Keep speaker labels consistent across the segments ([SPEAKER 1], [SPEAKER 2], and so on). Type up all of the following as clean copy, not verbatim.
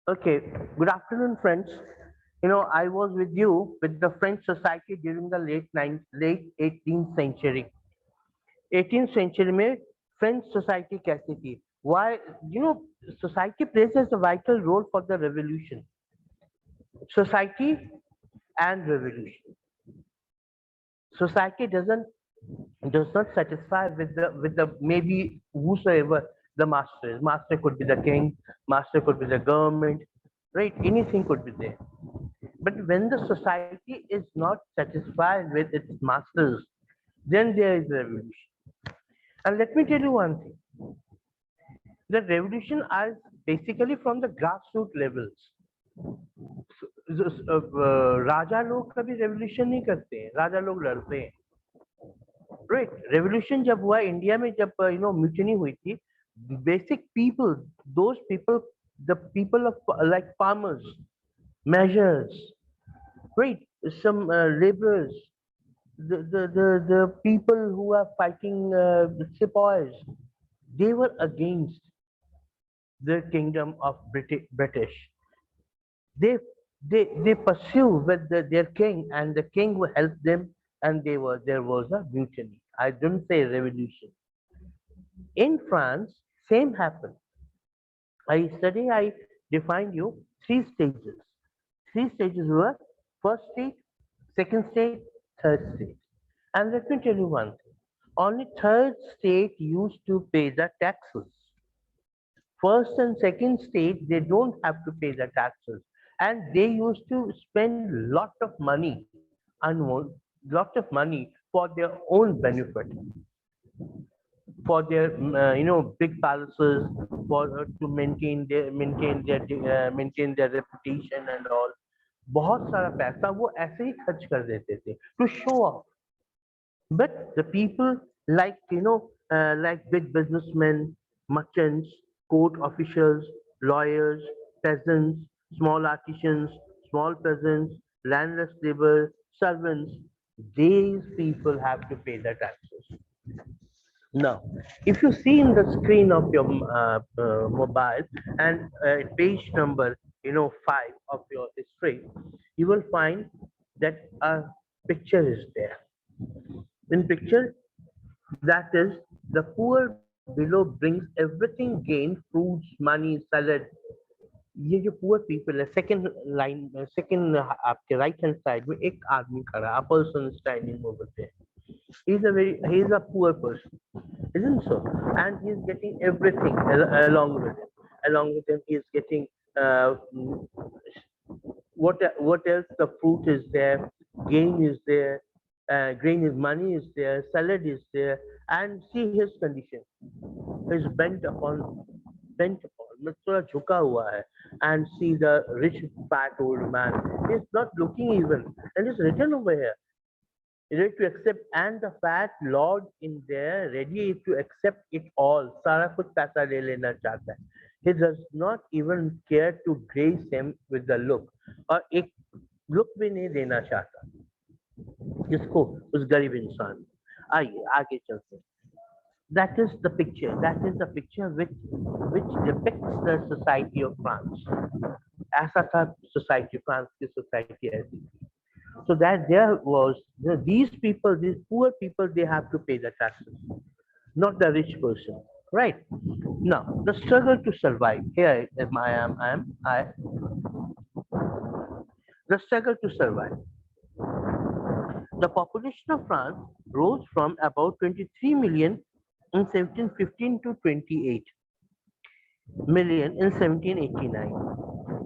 [SPEAKER 1] Okay, good afternoon, friends. I was with you with the French society during the late 18th century. 18th century में French society कैसी थी? Why, you know, society plays as a vital role for the revolution. Society and revolution. Society does not satisfy with the maybe whosoever the master is. Master could be the king, master could be the government, right? Anything could be there. But when the society is not satisfied with its masters, then there is revolution. And let me tell you one thing: the revolution is basically from the grassroots levels. राजा लोग कभी revolution नहीं करते हैं, राजा लोग लड़ते हैं, right? Revolution जब हुआ इंडिया में, जब म्यूटनी हुई थी, basic people, those people, the people of like farmers, measures, right? Some laborers, the people who are fighting the sepoys, they were against the kingdom of British. They pursue with their king, and the king will help them, and there was a mutiny. I don't say revolution. In France, same happened. I defined you three stages. Three stages were first stage, second stage, third stage. And let me tell you one thing. Only third state used to pay the taxes. First and second state, they don't have to pay the taxes. And they used to spend lot of money, lot of money for their own benefit, for their big palaces, for to maintain their reputation and all. बहुत सारा पैसा वो ऐसे ही खर्च कर देते थे to show off. But the people, like like big businessmen, merchants, court officials, lawyers, peasants, small artisans, small peasants, landless labor, servants, these people have to pay the taxes. Now, if you see in the screen of your mobile, and page number 5 of your history, you will find that a picture is there. In picture, that is, the poor below brings everything gained, fruits, money, salad. ये जो poor people है, second line, second आपके right hand side में एक आदमी खड़ा, a person standing over there. He's a poor person, isn't so? And he's getting everything along with him. Along with him, he's getting uh, what else? The fruit is there, grain is there, grain is money is there, salad is there, and see his condition. He's bent upon, मतलब थोड़ा झुका हुआ है. And see the rich fat old man. He's not looking even, and it's written over here, ready to accept, and the fat lord in there ready to accept it all. सारा कुछ पैसा ले लेना चाहता है. He does not even care to grace him with the look, और एक look भी नहीं देना चाहता किसको, उस गरीब इंसान को. आइए आगे चलते हैं. That is the picture. That is the picture which depicts the society of France. ऐसा था society, France की society ऐसी थी. So that there was, these people, these poor people, they have to pay the taxes, not the rich person, right? Now the struggle to survive. Here am I. The struggle to survive. The population of France rose from about 23 million in 1715 to 28 million in 1789.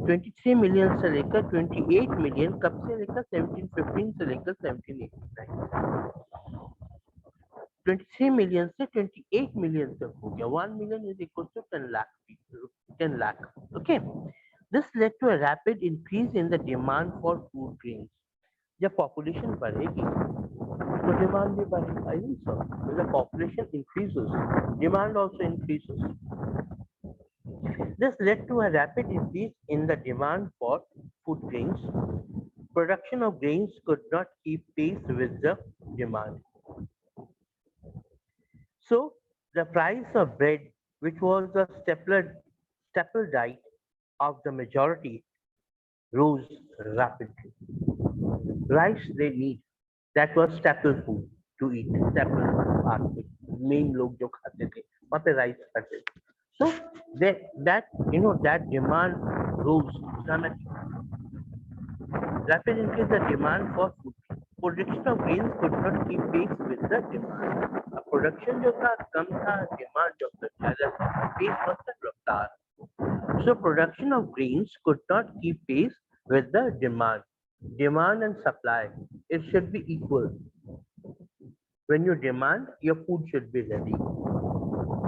[SPEAKER 1] 23 million से लेकर 28 million, कब से लेकर 1715 से लेकर 1789. 23 million से 28 million तक हो गया. 1 million is equal to 10 lakh people. 10 lakh. Okay. This led to a rapid increase in the demand for food grains. जब population बढ़ेगी तो demand भी बढ़ेगा. I think so. When the population increases, demand also increases. This led to a rapid increase in the demand for food grains. Production of grains could not keep pace with the demand. So the price of bread, which was a staple diet, of the majority rose rapidly. Rice they need. That was staple food to eat. Staple fast food. Main लोग जो खाते थे वहाँ पे rice खाते थे. So that demand rose dramatically. Rapid increase the demand for food. Production of grains could not keep pace with the demand. Production जो था कम था, demand जो था ज़्यादा था. Pace was the रफ्तार. So production of grains could not keep pace with the demand. Demand and supply, it should be equal. When you demand, your food should be ready.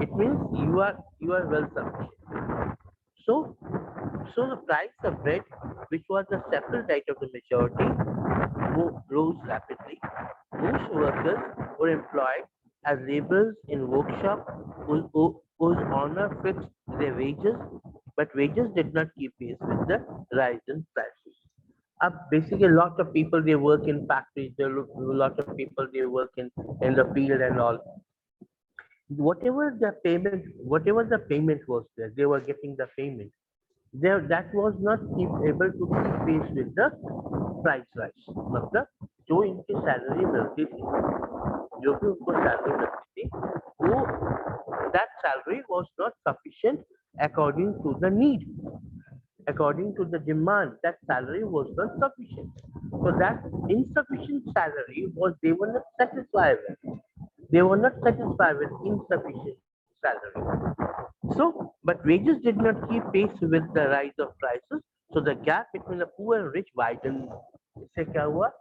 [SPEAKER 1] It means you are well sufficient. So so the price of bread, which was the staple diet of the majority, rose rapidly. Most workers were employed as laborers in workshops whose owner fixed their wages, but wages did not keep pace with the rise in prices. Basically, a lot of people they work in factories. There are a lot of people they work in the field and all. Whatever the payment was there, they were getting the payment there that was not able to keep pace with the price rise. मतलब जो इनकी salary मिलती थी, जो भी उनको salary मिलती थी, वो that salary was not sufficient according to the need, according to the demand. That salary was not sufficient. So that insufficient salary was they were not satisfied with. They were not satisfied with insufficient salary. So, but wages did not keep pace with the rise of prices. So the gap between the poor and rich widened. इससे क्या हुआ?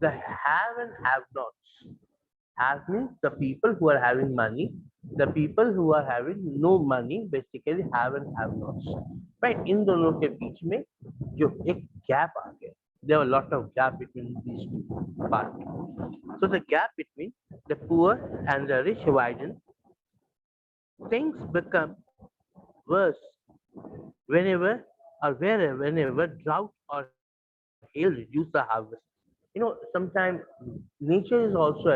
[SPEAKER 1] The have and have nots. Have means the people who are having money, the people who are having no money, basically have and have nots. Right? इन दोनों के बीच में जो एक gap आ गया. There were a lot of gap between these two parties. So the gap between the poor and the rich widened. Things become worse whenever drought or hail reduce the harvest. Sometimes nature is also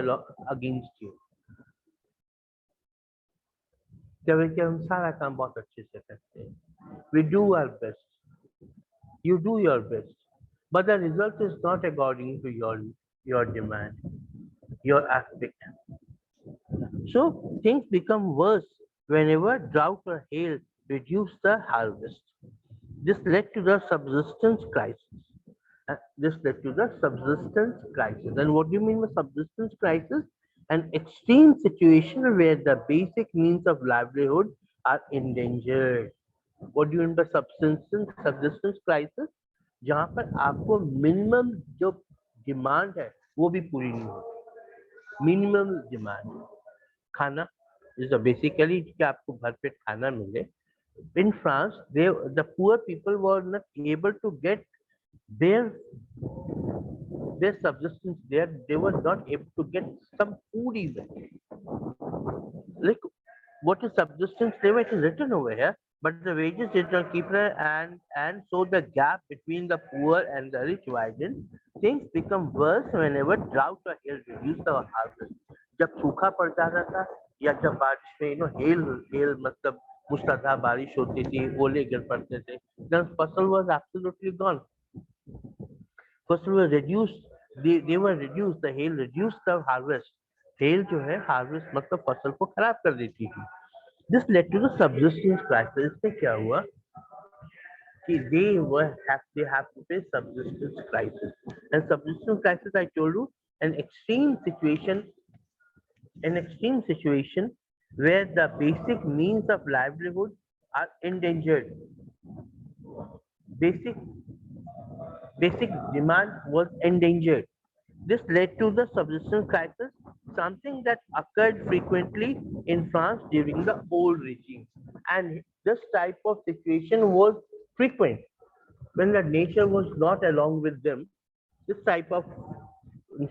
[SPEAKER 1] against you. जब कि हम सारा काम बहुत अच्छे से करते हैं. We do our best. You do your best, but the result is not according to your demand, your aspect. So things become worse whenever drought or hail reduce the harvest. This led to the subsistence crisis. This led to the subsistence crisis. And what do you mean by subsistence crisis? An extreme situation where the basic means of livelihood are endangered. What do you mean by subsistence crisis? जहाँ पर आपको minimum जो demand है वो भी पूरी नहीं होती. मिनिमम डिमांड खाना is basically कि आपको भरपेट खाना मिले. In France, the poor people were not able to get their their subsistence there. They were not able to get some food even. Like what is subsistence? It is written over here, but the wages did not keep it, and so the gap between the poor and the rich widened. Things become worse whenever drought or hail reduce the harvest. जब सूखा पड़ जाता था या जब बारिश में hello मतलब मूसलाधार बारिश होती थी, ओले गिर पड़ते थे, then फसल was absolutely gone. फसल was reduced. They were reduced. The hail reduced the harvest. Hello जो है हार्वेस्ट मतलब फसल को खराब कर देती थी. This led to the subsistence crisis. इससे क्या हुआ कि they have to face subsistence crisis. And subsistence crisis, I told you, an extreme situation where the basic means of livelihood are endangered. Basic basic demand was endangered. This led to the subsistence crisis, something that occurred frequently in France during the old regime. And this type of situation was frequent when the nature was not along with them. This type of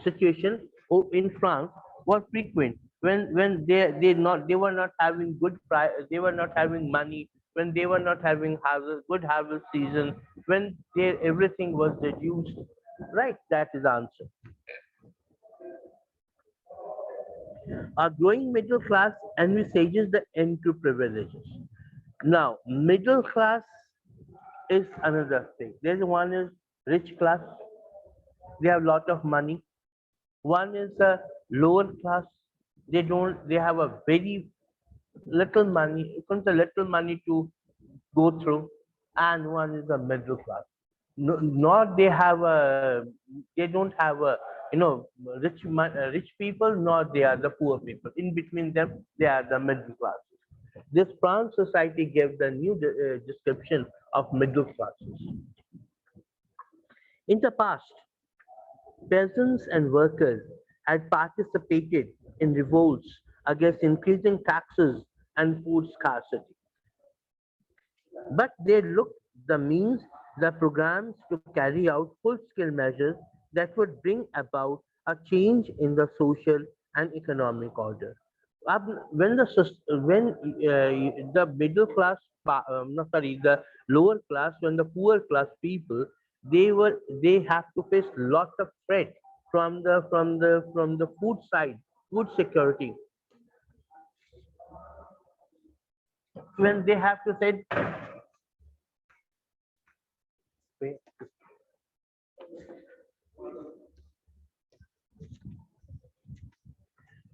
[SPEAKER 1] situation in France was frequent when they were not having good price, they were not having money, when they were not having good harvest season, when everything was reduced. Right, that is the answer. A growing middle class envisages the end to privileges. Now, middle class is another thing. There's one is rich class, they have lot of money. One is a lower class, they have a very little money, it comes a little money to go through, and one is the middle class. No, not they don't have a rich people, nor they are the poor people. In between them, they are the middle class. This France society gave the new description of middle classes. In the past, peasants and workers had participated in revolts against increasing taxes and food scarcity. But they looked the means, the programs to carry out full-scale measures that would bring about a change in the social and economic order. When the middle class, no, sorry, the lower class, when the poor class people, they have to face lots of threat from the food side, food security. When they have to say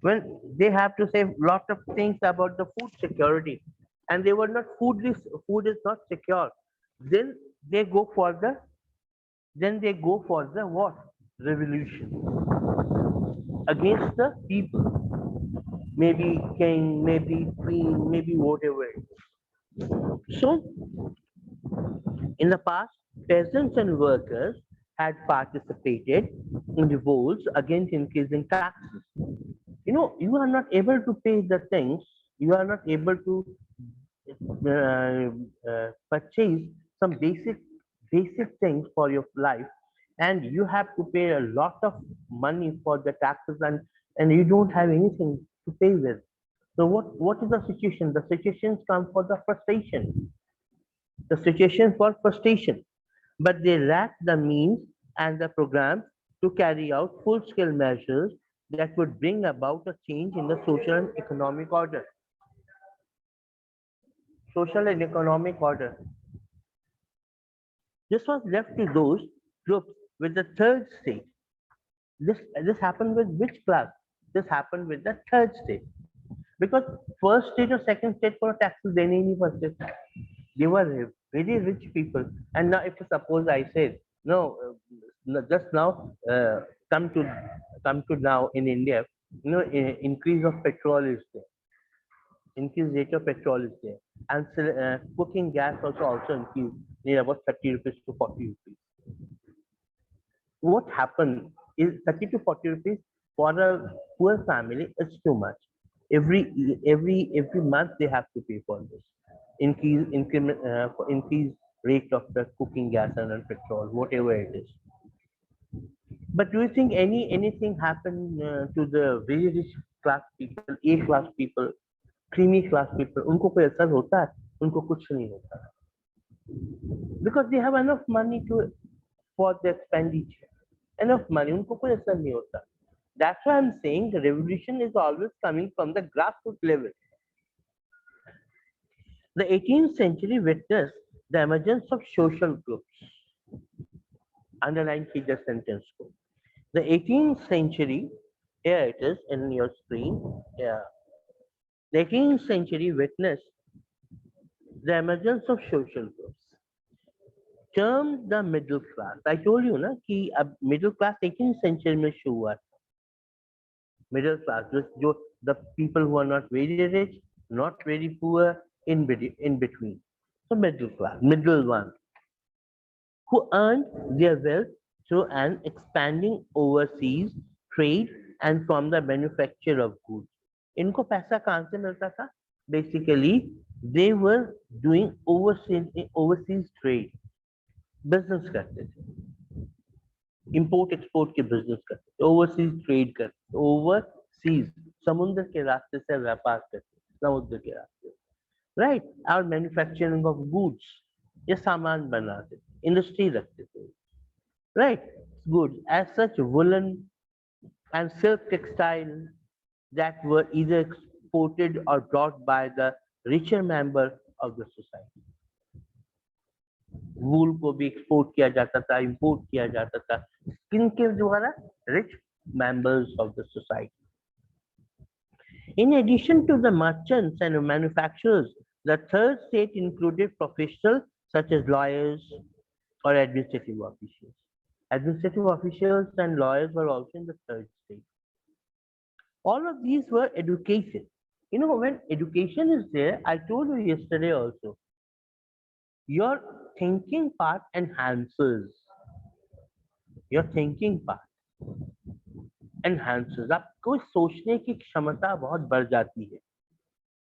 [SPEAKER 1] when they have to say lot of things about the food security, and they were not food is not secure, then they go for the what, revolution against the people, maybe king, maybe queen, maybe whatever it is. So in the past, peasants and workers had participated in revolts against increasing taxes. You are not able to pay the things, you are not able to purchase some basic things for your life, and you have to pay a lot of money for the taxes, and you don't have anything to pay with. So what is the situation? The situations come for the situation for frustration, but they lack the means and the programs to carry out full-scale measures that would bring about a change in the social and economic order. Social and economic order. This was left to those groups with the third stage. This happened with which class? This happened with the third stage. Because first stage or second stage for taxes, they need first. They were very rich people. And now, if suppose I said, no, just now, come to now in India, increase of petrol is there, increase rate of petrol is there, and cooking gas also increased near about 30 rupees to 40 rupees. What happened is 30 to 40 rupees for a poor family is too much. Every month they have to pay for this increase rate of the cooking gas and petrol, whatever it is. But do you think anything happened to the very rich class people, A class people, creamy class people? उनको कोई असर होता है? उनको कुछ नहीं होता, because they have enough money to for the expenditure, enough money, उनको कोई असर नहीं होता. That's why I'm saying the revolution is always coming from the grassroots level. The 18th century witnessed the emergence of social groups. Underline the sentence. The 18th century, here it is in your screen. Yeah. The 18th century witnessed the emergence of social groups, termed the middle class. I told you na कि अब middle class 18th century में शुरू हुआ. Middle class, the people who are not very rich, not very poor, in between. So middle class, middle one, who earned their wealth through an expanding overseas trade and from the manufacture of goods. इनको पैसा कहाँ से मिलता था? Basically, they were doing overseas trade, business करते थे, import export के business करते थे, overseas trade करते थे, overseas समुद्र के रास्ते से व्यापार करते थे, समुद्र के रास्ते, right? Our manufacturing of goods, ये सामान बनाते थे, industry रखते थे, right? Goods as such, woolen and silk textile that were either exported or brought by the richer member of the society. वूल को भी एक्सपोर्ट किया जाता था, इंपोर्ट किया जाता था, किन के द्वारा? Rich members of the society. In addition to the merchants and manufacturers, the third state included professionals such as lawyers or administrative officials. Administrative officials and lawyers were also in the third state. All of these were education. You know, when education is there, I told you yesterday also, your thinking part enhances. Your thinking part enhances. आपको सोचने की क्षमता बहुत बढ़ जाती है.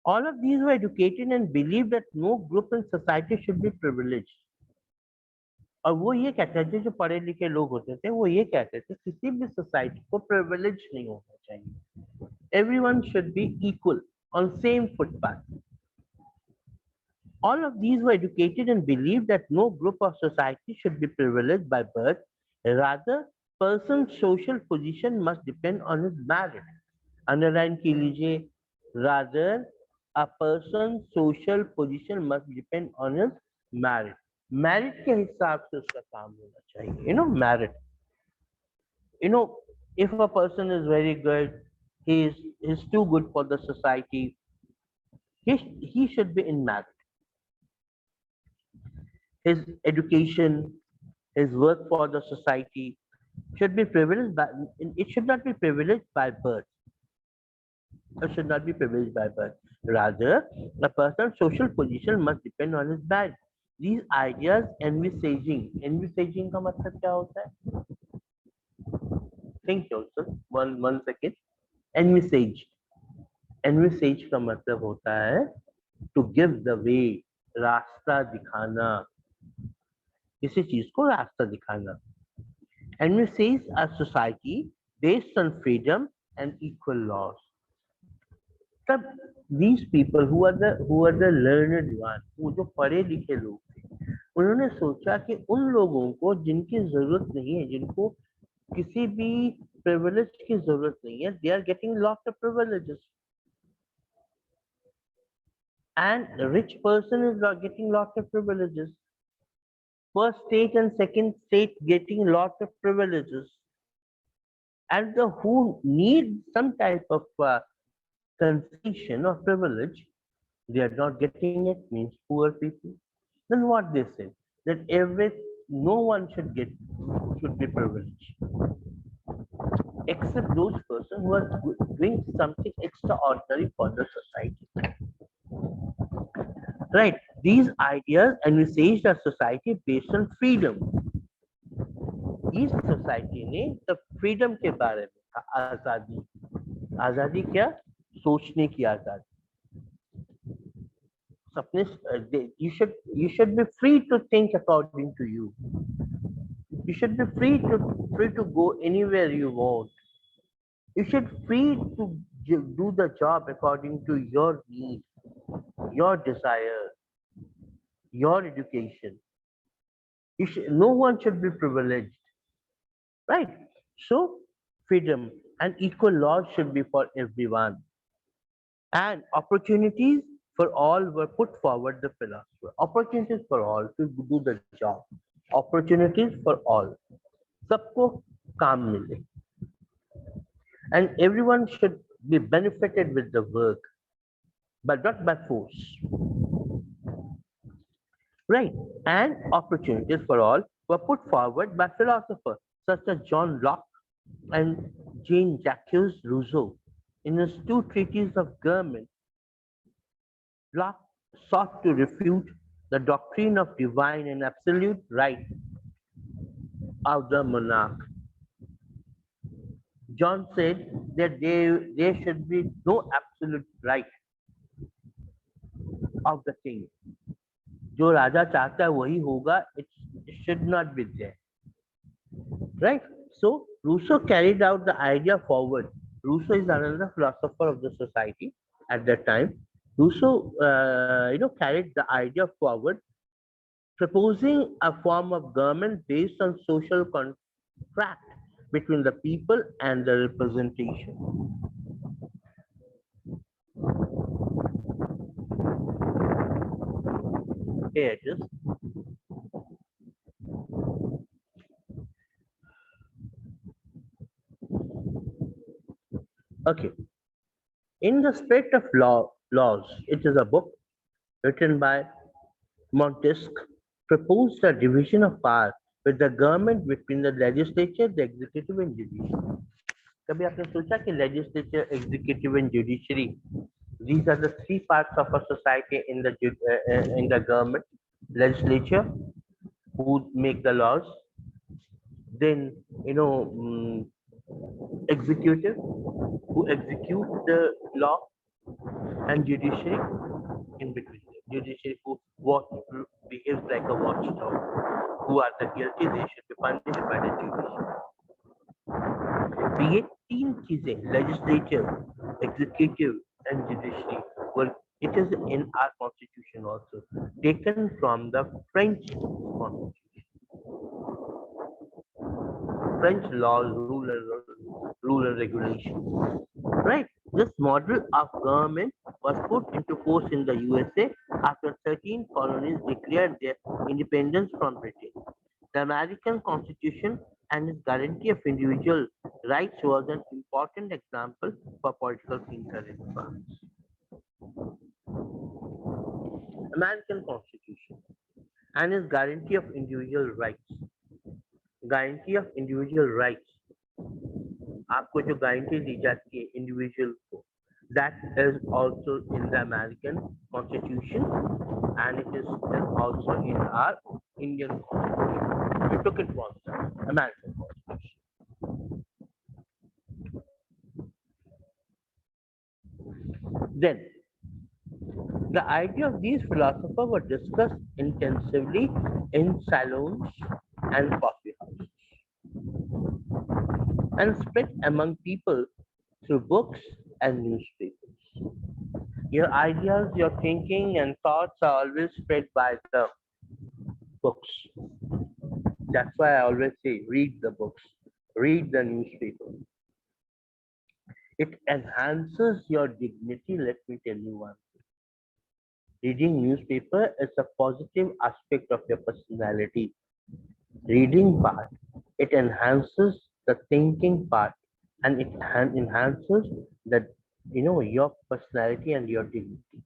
[SPEAKER 1] All of these were educated and believed that no group in society should be privileged. और वो ये कहते थे, जो पढ़े लिखे लोग होते थे वो ये कहते थे किसी भी सोसाइटी को प्रिविलेज नहीं होना चाहिए. Everyone should be equal on same footpath. All of these were educated and believed that no group of society should be privileged by birth. Rather, person's social position must depend on his merit. Underline की लीजिए. Rather, a person's social position must depend on his merit. Merit के हिसाब से उसका काम होना चाहिए. You know, merit. You know, if a person is very good, he's too good for the society, he should be in merit. His education, his work for the society should be privileged by, it should not be privileged by birth. It should not be privileged by birth. Rather, a person's social position must depend on his merit. These ideas envisaging का मतलब क्या होता है? Think also, one second. Envisage का मतलब होता है to give the way, रास्ता दिखाना, किसी चीज को रास्ता दिखाना. Envisage a society based on freedom and equal laws. तब these people who are the learned one, वो जो पढ़े लिखे लोग थे, उन्होंने सोचा कि उन लोगों को जिनकी जरूरत नहीं है, जिनको किसी भी प्रिविलेज की जरूरत नहीं है, they are getting lot of privileges, and the rich person is not getting lot of privileges. First state and second state getting lot of privileges, and the who need some type of concession or privilege, they are not getting it, means poor people. Then what they say? That no one should be privileged, except those persons who are doing something extraordinary for the society. Right? These ideas envisage a society based on freedom. इस society ने the freedom के बारे में कहा, आजादी. आजादी क्या? सोचने की आजादी. You should be free to think according to you. You should be free to go anywhere you want. You should free to do the job according to your need, your desire, your education. No one should be privileged, right? So freedom and equal laws should be for everyone, and opportunities for all were put forward the philosopher. Opportunities for all to do the job. Opportunities for all. सबको काम मिले. And everyone should be benefited with the work, but not by force. Right? And opportunities for all were put forward by philosophers such as John Locke and Jean-Jacques Rousseau. In his two treatises of government, Locke sought to refute the doctrine of divine and absolute right of the monarch. John said that there should be no absolute right of the king. जो राजा चाहता है वही होगा. It should not be there. Right? So Rousseau carried out the idea forward. Rousseau is another philosopher of the society at that time. Rousseau, carried the idea forward, proposing a form of government based on social contract between the people and the representation. Here it is. Okay. In the Spirit of Laws, it is a book written by Montesquieu, proposed a division of power with the government between the legislature, the executive and judiciary. कभी आपने सोचा कि legislature, executive and judiciary, these are the three parts of a society in the government. Legislature, who make the laws, then executive, who execute the law, and judiciary in between. Judiciary who what behaves like a watchdog, who are the guilty, they should be punished by the judiciary. तो ये तीन चीजें legislature, executive and judiciary were it is in our constitution also taken from the French constitution. French laws, rule and regulation. Right. This model of government was put into force in the USA after 13 colonies declared their independence from Britain. The American Constitution and its guarantee of individual rights was an important example for political thinker in France. American Constitution and its guarantee of individual rights. Guarantee of individual rights. आपको जो guarantee दी जाती है individual को, that is also in the American Constitution and it is also in our Indian Constitution. We took it from the American Constitution. Then, the idea of these philosophers were discussed intensively in salons and coffee houses and spread among people through books and newspapers. Your ideas, your thinking and thoughts are always spread by the books. That's why I always say, read the books, read the newspaper. It enhances your dignity. Let me tell you one thing. Reading newspaper is a positive aspect of your personality. Reading part, it enhances the thinking part and it enhances the your personality and your dignity.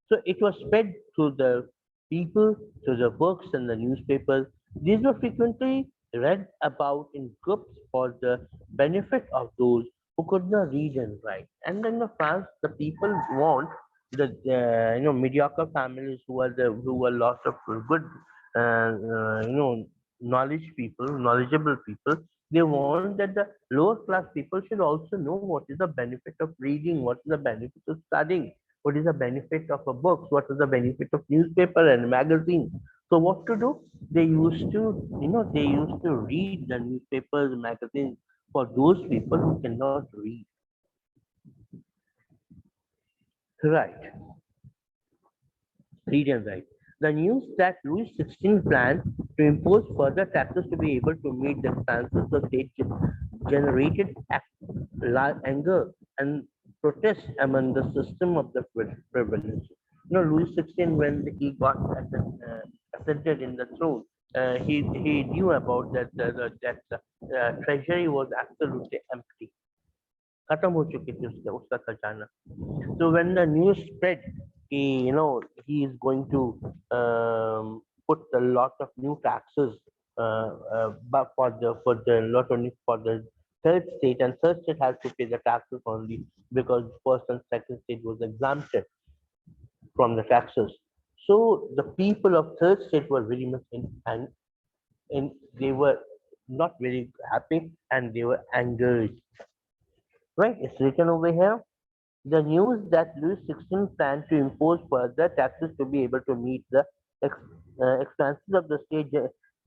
[SPEAKER 1] So it was spread through the people, through the books and the newspapers. These were frequently read about in groups for the benefit of those who could not read and write. And in the France, the people want the mediocre families who were lots of good knowledgeable people. They want that the lower class people should also know what is the benefit of reading, what is the benefit of studying, what is the benefit of a book, what is the benefit of newspaper and magazine. So what to do? They used to read the newspapers, magazines for those people who cannot read. Right. Read and write. The news that Louis XVI planned to impose further taxes to be able to meet the expenses of state generated anger and protest among the system of the privilege. Louis XVI, when he got ascended in the throne, he knew about that treasury was absolutely empty. खत्म हो चुकी थी उसका खजाना. So when the news spread, he is going to put a lot of new taxes, but not only for the third state, and third state has to pay the taxes only because first and second state was exempted from the taxes. So the people of third state were very much and they were not very happy and they were angered. Right? It's written over here. The news that Louis XVI planned to impose further taxes to be able to meet the expenses of the state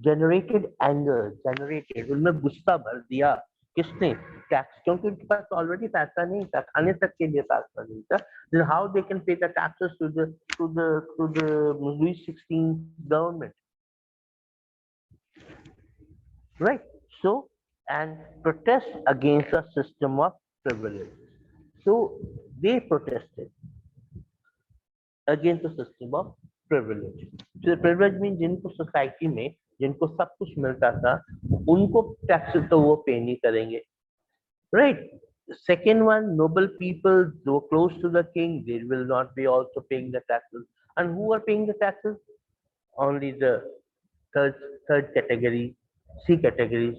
[SPEAKER 1] generated anger. Generated. उनमें गुस्सा भर दिया. किसने? Tax. क्योंकि उनके पास already पैसा नहीं था. खाने तक के लिए पैसा नहीं था. Then how they can pay the taxes to the Louis XVI government? Right. So and protest against a system of privilege. So they protested against the system of privilege. So privilege means जिनको society में जिनको सब कुछ मिलता था उनको tax तो वो पे नहीं करेंगे. right? The second one, noble people, though close to the king, they will not be also paying the taxes. And who are paying the taxes? Only the third third category, C categories,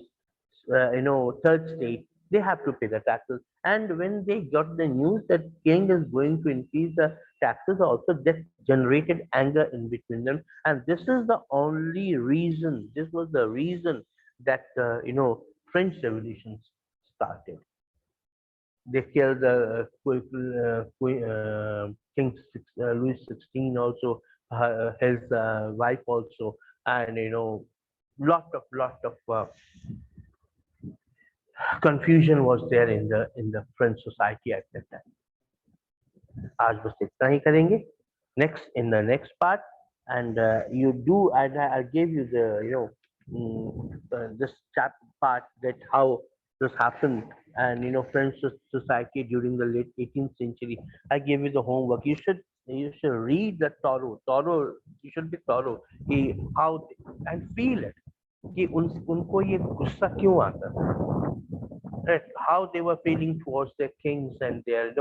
[SPEAKER 1] third state, they have to pay the taxes. And when they got the news that king is going to increase the taxes, also that generated anger in between them. And this is the only reason. This was the reason that French Revolution started. They killed the King Louis XVI also, his wife also, and lot of confusion was there in the French society at that time. आज बस इतना ही करेंगे. Next, in the next part, and you do, and I gave you the this chap part that how this happened, and French society during the late 18th century. I gave you the homework. You should read the thorough. You should be thorough. कि how and feel it. कि उनको ये गुस्सा क्यों आता था, right? How they were feeling towards their kings and their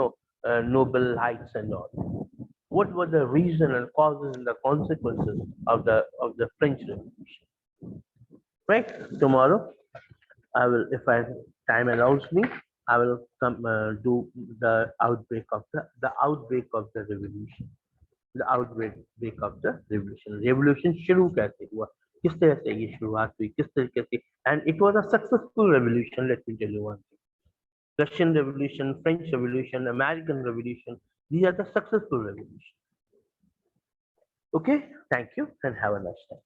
[SPEAKER 1] noble heights and all. What were the reason and causes and the consequences of the French Revolution? Right? Tomorrow, I will, if I time allows me, I will come do the outbreak of the outbreak of the revolution. The outbreak of the revolution. Revolution शुरू कैसे हुआ? किस तरह से ये शुरुआत हुई? किस तरीके से? And it was a successful revolution. Let me tell you one thing. Russian Revolution, French Revolution, American Revolution. These are the successful revolutions. Okay, thank you and have a nice time.